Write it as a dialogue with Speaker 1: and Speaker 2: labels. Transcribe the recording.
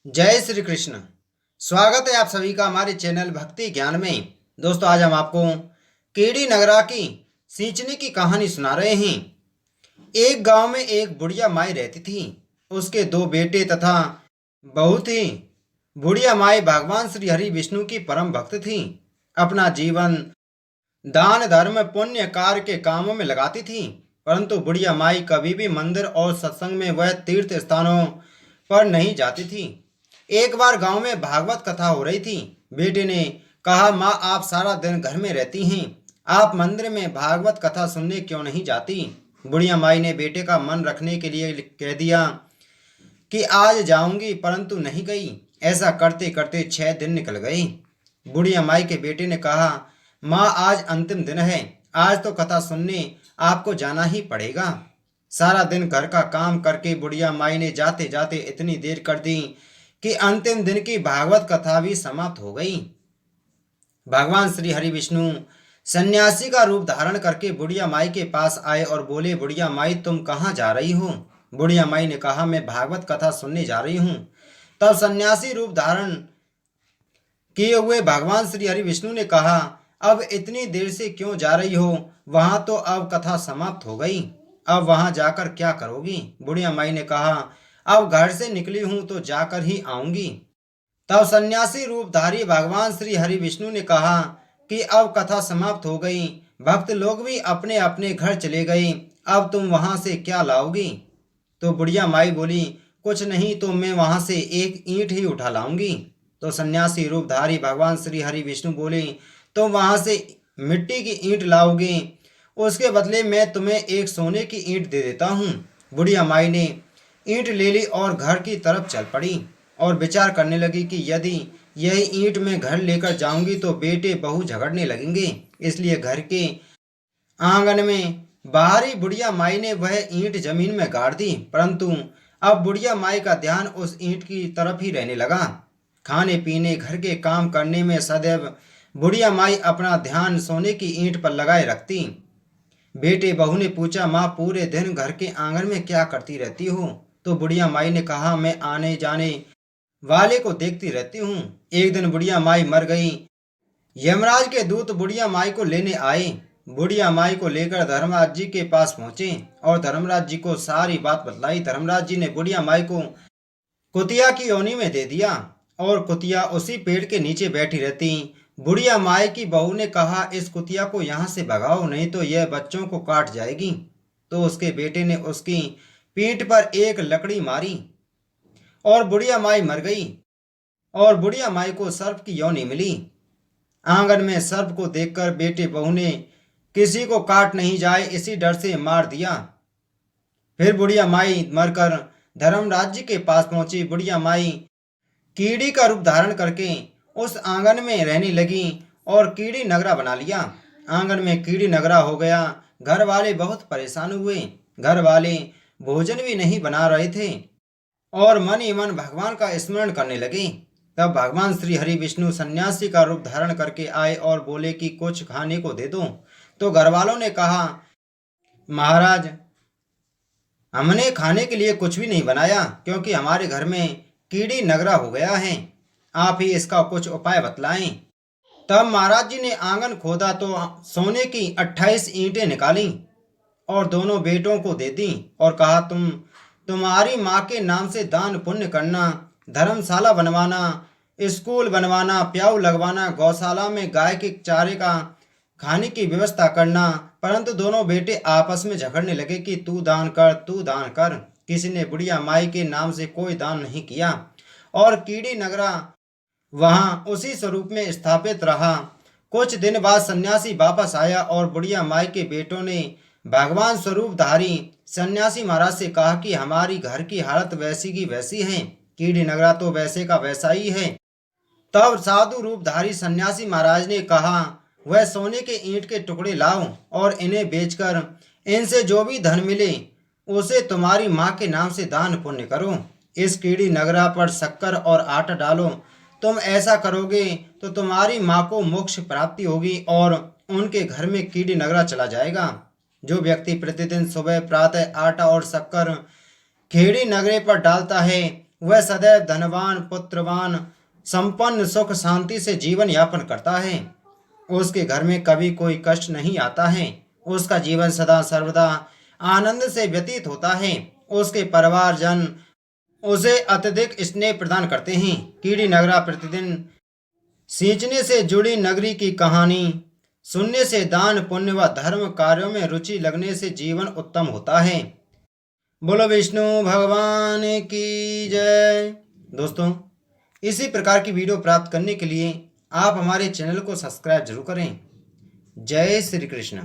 Speaker 1: जय श्री कृष्ण। स्वागत है आप सभी का हमारे चैनल भक्ति ज्ञान में। दोस्तों, आज हम आपको कीड़ी नगरा की सींचने की कहानी सुना रहे हैं। एक गांव में एक बुढ़िया माई रहती थी। उसके दो बेटे तथा बहू थी। बुढ़िया माई भगवान श्री हरि विष्णु की परम भक्त थी। अपना जीवन दान धर्म पुण्य कार्य के कामों में लगाती थी। परंतु बुढ़िया माई कभी भी मंदिर और सत्संग में वह तीर्थ स्थानों पर नहीं जाती थी। एक बार गांव में भागवत कथा हो रही थी। बेटे ने कहा, माँ, आप सारा दिन घर में रहती हैं, आप मंदिर में भागवत कथा सुनने क्यों नहीं जाती? बुढ़िया माई ने बेटे का मन रखने के लिए कह दिया कि आज जाऊंगी, परंतु नहीं गई। ऐसा करते करते 6 दिन निकल गए। बुढ़िया माई के बेटे ने कहा, माँ, आज अंतिम दिन है, आज तो कथा सुनने आपको जाना ही पड़ेगा। सारा दिन घर का काम करके बुढ़िया माई ने जाते जाते इतनी देर कर दी कि अंतिम दिन की भागवत कथा भी समाप्त हो गई। भगवान श्री हरि विष्णु सन्यासी का रूप धारण करके बुढ़िया माई के पास आए और बोले, बुढ़िया माई, तुम कहाँ जा रही हो? बुढ़िया माई ने कहा, मैं भागवत कथा सुनने जा रही हूँ। तब सन्यासी रूप धारण किए हुए भगवान श्री हरि विष्णु ने कहा, अब इतनी देर से क्यों जा रही हो? वहां तो अब कथा समाप्त हो गई, अब वहां जाकर क्या करोगी? बुढ़िया माई ने कहा, अब घर से निकली हूं तो जाकर ही आऊंगी। तब सन्यासी रूपधारी भगवान श्री हरि विष्णु ने कहा कि अब कथा समाप्त हो गई, भक्त लोग भी अपने अपने घर चले गए, अब तुम वहां से क्या लाओगी? तो बुढ़िया माई बोली, कुछ नहीं तो मैं वहां से एक ईंट ही उठा लाऊंगी। तो सन्यासी रूपधारी भगवान श्री हरि विष्णु बोले, तुम वहां से मिट्टी की ईंट लाओगे, उसके बदले मैं तुम्हें एक सोने की ईंट दे देता हूँ। बुढ़िया माई ने ईंट ले ली और घर की तरफ चल पड़ी और विचार करने लगी कि यदि यही ईंट मैं घर लेकर जाऊंगी तो बेटे बहू झगड़ने लगेंगे, इसलिए घर के आंगन में बाहरी बुढ़िया माई ने वह ईंट जमीन में गाड़ दी। परंतु अब बुढ़िया माई का ध्यान उस ईंट की तरफ ही रहने लगा। खाने पीने घर के काम करने में सदैव बुढ़िया माई अपना ध्यान सोने की ईंट पर लगाए रखती। बेटे बहू ने पूछा, माँ, पूरे दिन घर के आंगन में क्या करती रहती हो? तो बुढ़िया माई ने कहा, मैं आने जाने वाले को देखती रहती हूँ। एक दिन बुढ़िया माई मर गई। यमराज के दूत बुढ़िया माई को लेने आए। बुढ़िया माई को लेकर धर्मराज जी के पास पहुंचे और धर्मराज जी को सारी बात बतलाई। धर्मराज जी ने बुढ़िया माई को कुतिया की योनि में दे दिया और कुतिया उसी पेड़ के नीचे बैठी रहती। बुढ़िया माई की बहू ने कहा, इस कुतिया को यहाँ से भगाओ, नहीं तो यह बच्चों को काट जाएगी। तो उसके बेटे ने उसकी पीठ पर एक लकड़ी मारी और बुढ़िया माई मर गई और बुढ़िया माई को सर्प की योनि मिली। आंगन में सर्प को देखकर बेटे बहू ने किसी को काट नहीं जाए इसी डर से मार दिया। फिर बुढ़िया माई मरकर धर्मराज जी के पास पहुंची। बुढ़िया माई कीड़ी का रूप धारण करके उस आंगन में रहने लगी और कीड़ी नगरा बना लिया। आंगन में कीड़ी नगरा हो गया। घर वाले बहुत परेशान हुए। घर वाले भोजन भी नहीं बना रहे थे और मन ही मन भगवान का स्मरण करने लगे। तब भगवान श्री हरि विष्णु सन्यासी का रूप धारण करके आए और बोले कि कुछ खाने को दे दो। तो घर वालों ने कहा, महाराज, हमने खाने के लिए कुछ भी नहीं बनाया, क्योंकि हमारे घर में कीड़ी नगरा हो गया है, आप ही इसका कुछ उपाय बतलाएं। तब महाराज जी ने आंगन खोदा तो सोने की 28 ईंटें निकाली और दोनों बेटों को दे दी और कहा, तुम्हारी माँ के नाम से दान पुण्य करना, धर्मशाला बनवाना, स्कूल बनवाना, प्याऊ लगवाना, गौशाला में गाय के चारे का खाने की व्यवस्था करना। परंतु दोनों बेटे आपस में झगड़ने लगे कि तू दान कर, तू दान कर। किसी ने बुढ़िया माई के नाम से कोई दान नहीं किया और कीड़ी नगरा वहां उसी स्वरूप में स्थापित रहा। कुछ दिन बाद सन्यासी वापस आया और बुढ़िया माई के बेटों ने भगवान स्वरूपधारी सन्यासी महाराज से कहा कि हमारी घर की हालत वैसी की वैसी है, कीड़ी नगरा तो वैसे का वैसा ही है। तब साधु रूपधारी सन्यासी महाराज ने कहा, वह सोने के ईंट के टुकड़े लाओ और इन्हें बेचकर इनसे जो भी धन मिले उसे तुम्हारी माँ के नाम से दान पुण्य करो। इस कीड़ी नगरा पर शक्कर और आटा डालो। तुम ऐसा करोगे तो तुम्हारी माँ को मोक्ष प्राप्ति होगी और उनके घर में कीड़ी नगरा चला जाएगा। जो व्यक्ति प्रतिदिन सुबह प्रातः आटा और शक्कर खेड़ी नगरे पर डालता है वह सदैव धनवान, पुत्रवान, संपन्न, सुख शांति से जीवन यापन करता है। उसके घर में कभी कोई कष्ट नहीं आता है। उसका जीवन सदा सर्वदा आनंद से व्यतीत होता है। उसके परिवारजन उसे अत्यधिक स्नेह प्रदान करते हैं। कीड़ी नगरा प्रतिदिन सींचने से जुड़ी नगरी की कहानी सुनने से दान पुण्य व धर्म कार्यों में रुचि लगने से जीवन उत्तम होता है। बोलो विष्णु भगवान की जय। दोस्तों, इसी प्रकार की वीडियो प्राप्त करने के लिए आप हमारे चैनल को सब्सक्राइब जरूर करें। जय श्री कृष्ण।